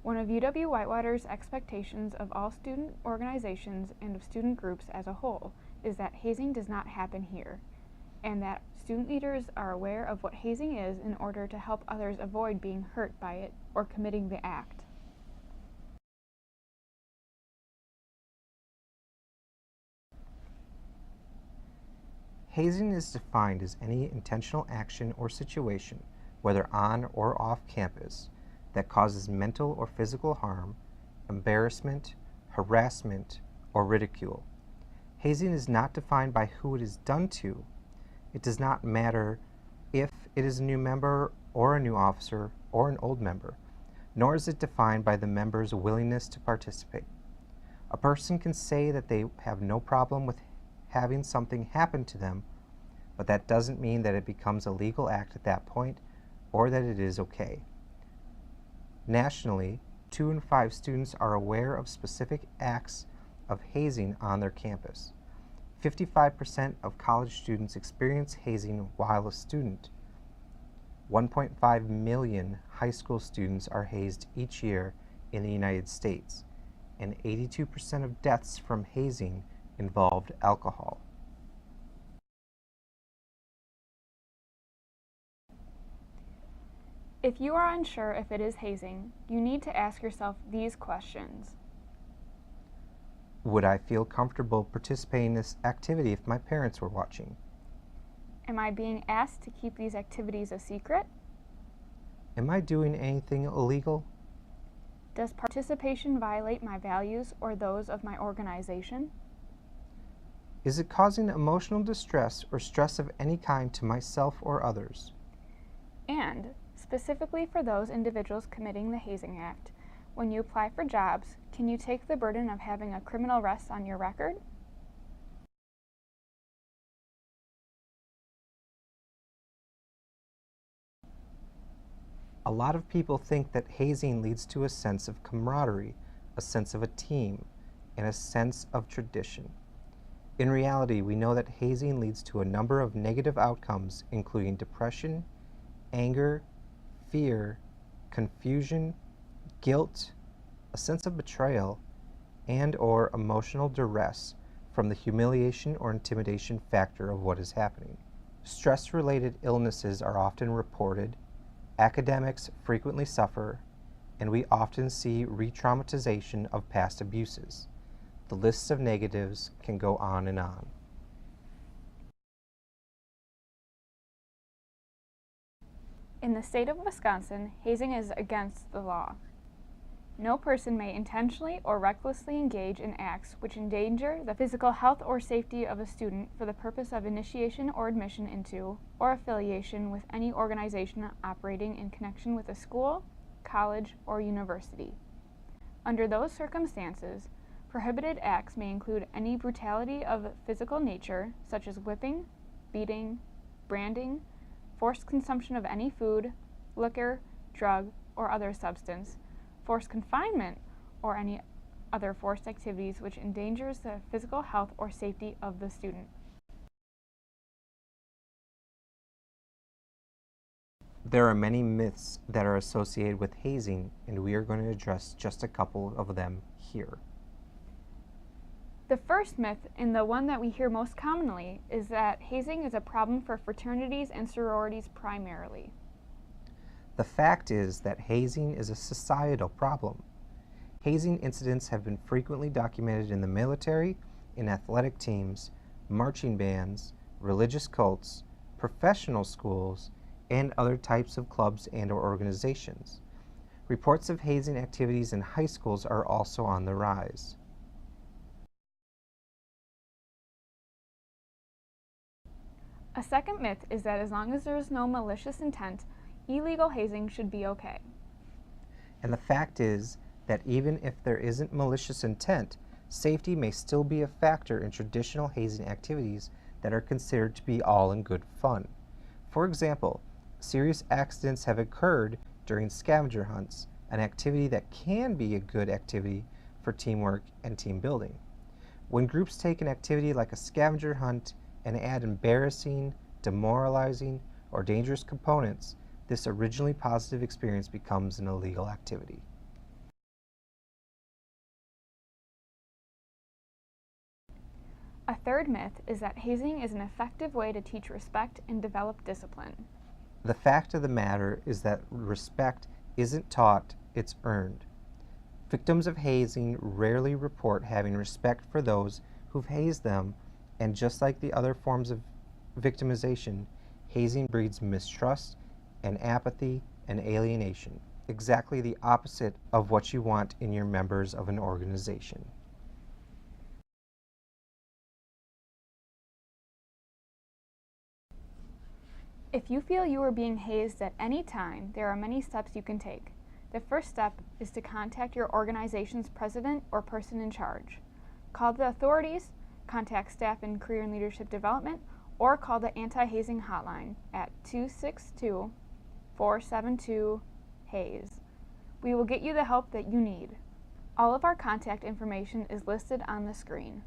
One of UW-Whitewater's expectations of all student organizations and of student groups as a whole is that hazing does not happen here, and that student leaders are aware of what hazing is in order to help others avoid being hurt by it or committing the act. Hazing is defined as any intentional action or situation, whether on or off campus, that causes mental or physical harm, embarrassment, harassment, or ridicule. Hazing is not defined by who it is done to. It does not matter if it is a new member or a new officer or an old member, nor is it defined by the member's willingness to participate. A person can say that they have no problem with having something happen to them, but that doesn't mean that it becomes a legal act at that point or that it is okay. Nationally, 2 in 5 students are aware of specific acts of hazing on their campus. 55% of college students experience hazing while a student. 1.5 million high school students are hazed each year in the United States, and 82% of deaths from hazing involved alcohol. If you are unsure if it is hazing, you need to ask yourself these questions. Would I feel comfortable participating in this activity if my parents were watching? Am I being asked to keep these activities a secret? Am I doing anything illegal? Does participation violate my values or those of my organization? Is it causing emotional distress or stress of any kind to myself or others? And, specifically for those individuals committing the Hazing Act, when you apply for jobs, can you take the burden of having a criminal arrest on your record? A lot of people think that hazing leads to a sense of camaraderie, a sense of a team, and a sense of tradition. In reality, we know that hazing leads to a number of negative outcomes, including depression, anger, fear, confusion, guilt, a sense of betrayal, and/or emotional duress from the humiliation or intimidation factor of what is happening. Stress-related illnesses are often reported, academics frequently suffer, and we often see re-traumatization of past abuses. The lists of negatives can go on and on. In the state of Wisconsin, hazing is against the law. No person may intentionally or recklessly engage in acts which endanger the physical health or safety of a student for the purpose of initiation or admission into, or affiliation with any organization operating in connection with a school, college, or university. Under those circumstances, prohibited acts may include any brutality of physical nature, such as whipping, beating, branding, forced consumption of any food, liquor, drug, or other substance, forced confinement, or any other forced activities which endangers the physical health or safety of the student. There are many myths that are associated with hazing, and we are going to address just a couple of them here. The first myth, and the one that we hear most commonly, is that hazing is a problem for fraternities and sororities primarily. The fact is that hazing is a societal problem. Hazing incidents have been frequently documented in the military, in athletic teams, marching bands, religious cults, professional schools, and other types of clubs and/or organizations. Reports of hazing activities in high schools are also on the rise. A second myth is that as long as there is no malicious intent, illegal hazing should be okay. And the fact is that even if there isn't malicious intent, safety may still be a factor in traditional hazing activities that are considered to be all in good fun. For example, serious accidents have occurred during scavenger hunts, an activity that can be a good activity for teamwork and team building. When groups take an activity like a scavenger hunt and add embarrassing, demoralizing, or dangerous components, this originally positive experience becomes an illegal activity. A third myth is that hazing is an effective way to teach respect and develop discipline. The fact of the matter is that respect isn't taught, it's earned. Victims of hazing rarely report having respect for those who've hazed them, and just like the other forms of victimization, hazing breeds mistrust and apathy and alienation, exactly the opposite of what you want in your members of an organization. If you feel you are being hazed at any time, there are many steps you can take. The first step is to contact your organization's president or person in charge. Call the authorities, contact staff in career and leadership development, or call the anti-hazing hotline at 262-472-HAZE. We will get you the help that you need. All of our contact information is listed on the screen.